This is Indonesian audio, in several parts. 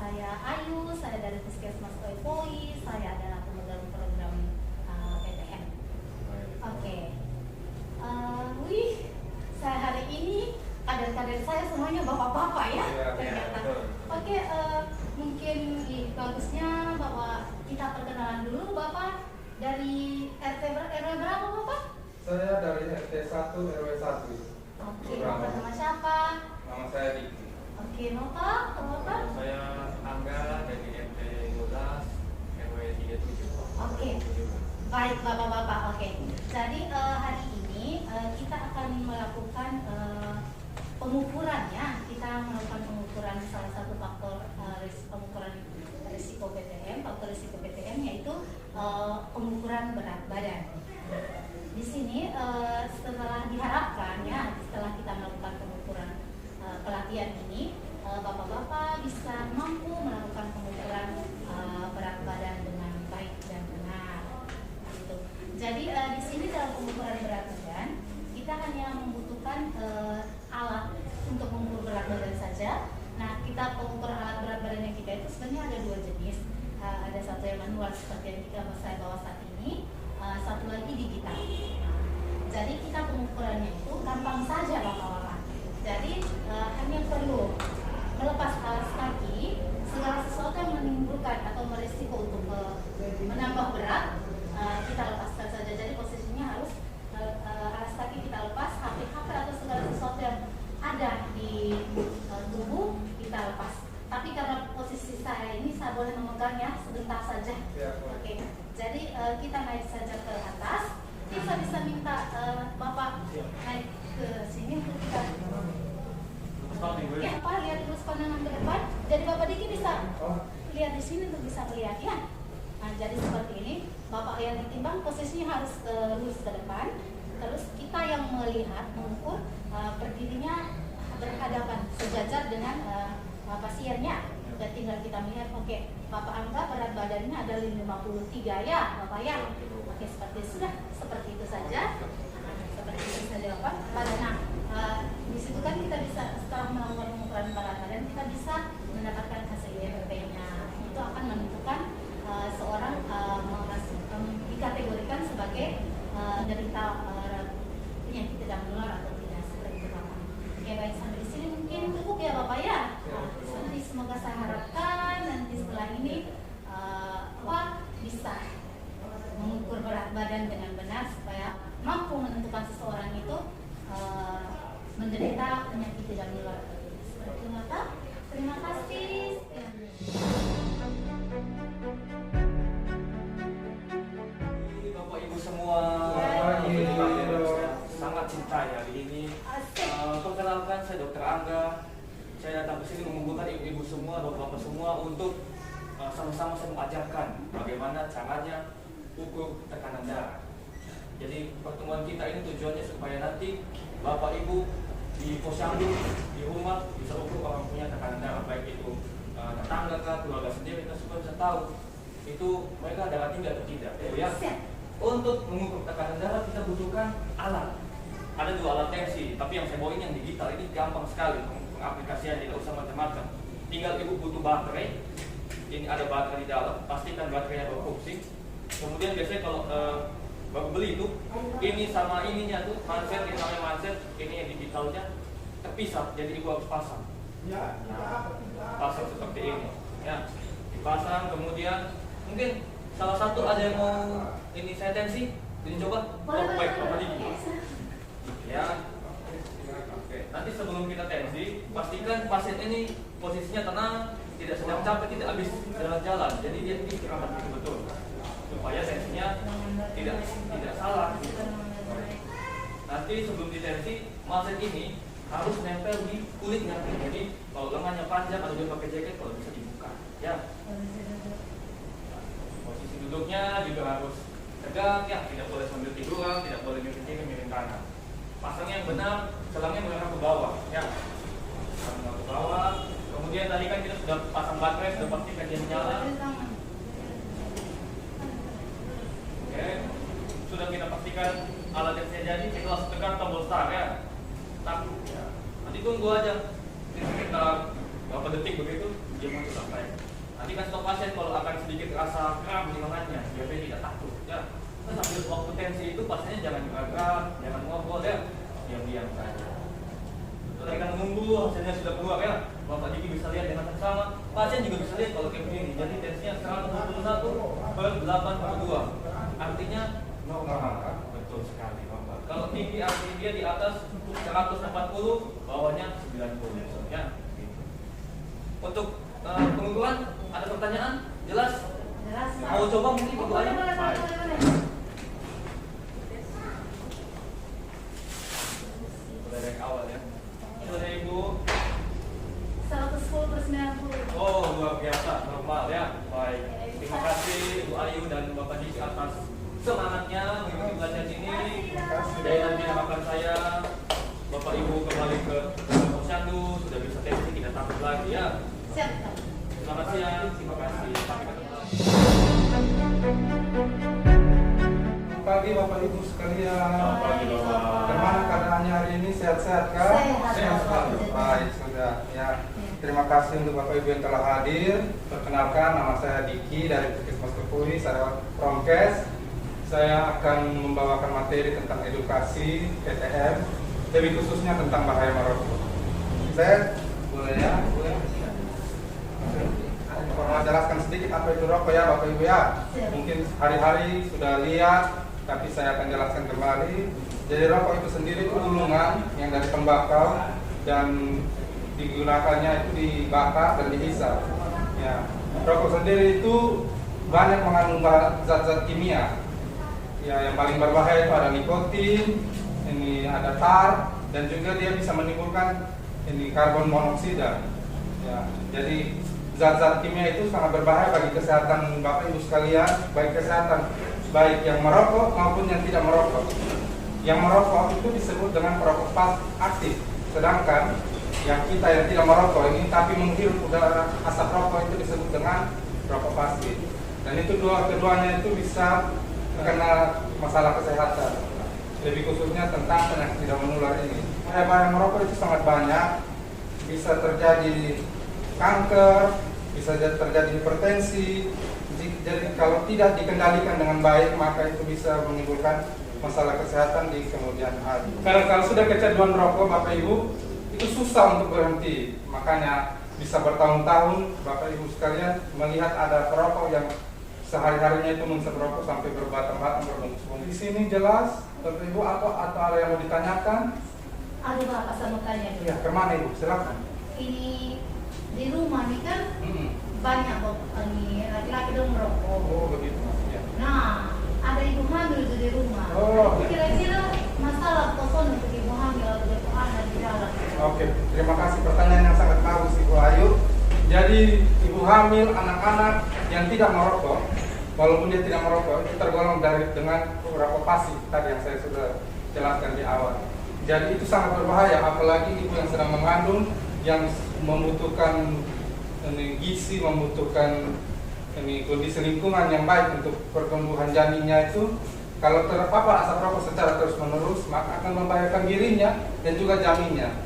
saya Ayu, saya dari Puskesmas Oipoi, saya adalah pemegang program PTM. Oke. Wih, saya hari ini kader-kader saya semuanya bapak-bapak ya, ternyata. Oke, mungkin bagusnya bahwa kita perkenalan dulu. Bapak dari RW berapa Bapak? Saya dari RT 1 RW 1. Oke, Bapak nama siapa? Nama saya Diki. Oke, Bapak. Saya Angga dari RT 12 RW 37. Oke, baik Bapak-bapak. Oke, jadi hari ini kita akan melakukan pengukurannya. Kita melakukan pengukuran salah satu faktor pengukuran risiko PTM. Faktor risiko PTM yaitu pengukuran berat badan. Di sini setelah diharapkan ya, setelah kita melakukan pengukuran pelatihan ini, bapak-bapak bisa mampu melakukan pengukuran berat badan dengan baik dan benar. Gitu. Jadi di sini dalam pengukuran berat badan kita hanya membutuhkan alat untuk mengukur berat badan saja. Nah, kita pengukuran alat berat badannya kita itu sebenarnya ada dua jenis. Ada satu yang manual seperti yang saya bawa saat ini, satu lagi digital. Jadi kita pengukurannya itu gampang saja bapak-bapak. Jadi hanya perlu melepas alas kaki, segala sesuatu yang menimbulkan atau berisiko untuk menambah berat, kita lepaskan saja. Jadi posisinya harus alas kaki kita lepas, HP atau segala sesuatu yang ada di tubuh kita lepas. Tapi karena posisi saya ini, saya boleh memegangnya sebentar saja. Oke. Jadi kita naik saja ke atas. Kita bisa minta Bapak naik ke sini untuk kita. Ya, Pak, lihat terus pandangan ke depan. Jadi Bapak Diki bisa lihat di sini untuk bisa melihat ya. Nah, jadi seperti ini. Bapak yang ditimbang posisinya harus lurus ke depan. Terus kita yang melihat, mengukur berdirinya berhadapan sejajar dengan pasiennya. Dan tinggal kita melihat, oke, Bapak Angga berat badannya ada 53 ya, Bapak ya. Oke, seperti itu saja. Seperti itu saja Bapak. Nah, di situ kan kita bisa setelah melakukan pengukuran berat badan, kita bisa mendapatkan hasil IMP-nya. Itu akan menentukan seorang dikategorikan sebagai derita penyakit tidak menular atau tidak, seperti itu Bapak. Ya baik, sampai di sini mungkin cukup ya Bapak ya. Nanti semoga saya harapkan nanti setelah ini bisa mengukur berat badan dengan benar supaya mampu menentukan seseorang itu menderita penyakit tidak menular. Seperti itu Bapak. Terima kasih. Bapak Ibu semua, sangat cinta ya hari ini. Perkenalkan, saya Dr. Angga. Saya datang ke sini mengumpulkan ibu-ibu semua, bapak-bapak semua untuk sama-sama saya mengajarkan bagaimana caranya ukur tekanan darah. Jadi pertemuan kita ini tujuannya supaya nanti bapak ibu di posyandu, di rumah bisa ukur orang punya tekanan darah, baik itu tetangga kah, keluarga sendiri, kita supaya bisa tahu itu mereka darah tinggi atau tidak. Ya. Untuk mengukur tekanan darah kita butuhkan alat. Ada dua alat tensi, tapi yang saya bawa ini yang digital, ini gampang sekali pengaplikasian, tidak usah macam-macam. Tinggal ibu butuh baterai, ini ada baterai di dalam, pastikan baterainya berfungsi. Kemudian biasanya kalau baru beli itu, ini sama ininya tuh, manset, ini namanya manset, ini yang digitalnya terpisah, jadi ibu harus pasang. Nah, pasang seperti ini, ya, dipasang. Kemudian mungkin salah satu ada yang mau ini saya tensi, jadi coba, baik Bapak Diki. Ya, oke. Nanti sebelum kita tensi, pastikan pasien ini posisinya tenang, tidak sedang capek, tidak habis jalan-jalan. Jadi dia istirahat betul, supaya tensinya tidak salah. Nanti sebelum ditensi, manset ini harus nempel di kulitnya. Jadi kalau lengannya panjang atau dia pakai jaket, kalau bisa dibuka. Ya. Posisi duduknya juga harus tegak, ya, tidak boleh sambil tiduran, tidak boleh miring kiri, miring kanan. Pasangnya yang benar, selangnya mengarah ke bawah, ya. Mengarah ke bawah. Kemudian tadi kan kita sudah pasang baterai, sudah pastikan dia menyala. Oke, sudah kita pastikan alat yang saya jadi, kita langsung tekan tombol start ya. Tak, ya. Nanti tunggu aja. Ini sekitar berapa detik begitu, dia mau sampai. Nanti kan stok pasien kalau akan sedikit rasa kram di lengannya, biar tidak takut ya. Terus sambil waktu tensi itu pasiennya jangan gerak, jangan ngobrol ya, diam-diam saja. Setelah kita menunggu hasilnya sudah keluar ya, Bapak Diki bisa lihat dengan seksama, pasien juga bisa lihat kalau kayak begini. Jadi tensinya 121/8/2, artinya normal. Betul sekali Bapak. Kalau tinggi artinya dia di atas 140, bawahnya 90 ya. Untuk pengukuran ada pertanyaan? Jelas? Jelas. Mau coba mungkin Ibu Ayu? Boleh. Dari awal ya. Sudah Ibu. 110/90. Oh, luar biasa, normal ya. Baik. Terima kasih Ibu Ayu dan Bapak Diki atas semangatnya mengikuti pelatihan ini. Dan nanti harapan saya Bapak Ibu kembali ke Posyandu sudah bisa tensi, tidak takut lagi ya. Siap. Selamat siang, terima kasih. Sampai ketemu. Pagi Bapak Ibu sekalian. Selamat pagi Bapak. Bagaimana keadaannya hari ini? Sehat-sehat kan? Sehat, sekali. Bapak. Baik, sudah. Ya. Terima kasih untuk Bapak Ibu yang telah hadir. Perkenalkan, nama saya Diki dari Puskesmas Kepuri, saya Promkes. Saya akan membawakan materi tentang edukasi PTM, lebih khususnya tentang bahaya merokok. Saya boleh ya? Boleh. Mau jelaskan sedikit apa itu rokok ya Bapak Ibu ya. Mungkin hari-hari sudah lihat, tapi saya akan jelaskan kembali. Jadi rokok itu sendiri itu gulungan yang dari tembakau dan digunakannya itu dibakar dan dihisap. Ya, rokok sendiri itu banyak mengandung zat-zat kimia. Ya, yang paling berbahaya itu ada nikotin, ini ada tar, dan juga dia bisa menimbulkan ini karbon monoksida. Ya, jadi zat-zat kimia itu sangat berbahaya bagi kesehatan Bapak Ibu sekalian, baik kesehatan baik yang merokok maupun yang tidak merokok. Yang merokok itu disebut dengan perokok aktif, sedangkan yang kita yang tidak merokok ini tapi menghirup udara asap rokok itu disebut dengan rokok pasif. Dan itu keduanya itu bisa terkena masalah kesehatan, lebih khususnya tentang penyakit tidak menular ini. Bahaya merokok itu sangat banyak, bisa terjadi kanker, bisa terjadi hipertensi. Jadi kalau tidak dikendalikan dengan baik maka itu bisa menimbulkan masalah kesehatan di kemudian hari. Karena kalau sudah kecanduan rokok Bapak Ibu itu susah untuk berhenti, makanya bisa bertahun-tahun Bapak Ibu sekalian melihat ada perokok yang sehari-harinya itu menghisap rokok sampai berbatang-batang berbungkus-bungkus. Di sini jelas Bapak Ibu atau ada yang mau ditanyakan? Ada Bapak saya mau tanya. Ya, kemana Ibu? Silakan. Ini di rumah nih kan banyak ini laki-laki dong merokok. Oh begitu. Ya. Nah, ada ibu hamil itu di rumah. Oh. Kira-kira masalah kosong untuk ibu hamil atau untuk anak di dalam. Oke, terima kasih pertanyaan yang sangat bagus Ibu Ayu. Jadi ibu hamil, anak-anak yang tidak merokok, walaupun dia tidak merokok, itu tergolong dengan rokok pasif tadi yang saya sudah jelaskan di awal. Jadi itu sangat berbahaya, apalagi ibu yang sedang mengandung, yang membutuhkan gizi, membutuhkan kondisi lingkungan yang baik untuk pertumbuhan janinnya itu. Kalau terpapar asap rokok secara terus-menerus, maka akan membahayakan dirinya dan juga janinnya.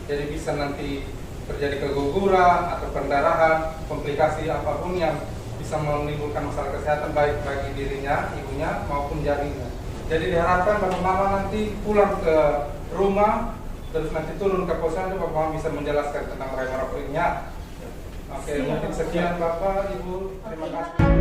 Jadi bisa nanti terjadi keguguran atau pendarahan, komplikasi apapun yang bisa menimbulkan masalah kesehatan baik bagi dirinya, ibunya maupun janinnya. Jadi diharapkan Bapak Mama nanti pulang ke rumah, terus nanti turun ke posyandu, Bapak Mama bisa menjelaskan tentang bahaya merokok ini. Oke, mungkin sekian Bapak, Ibu, terima kasih.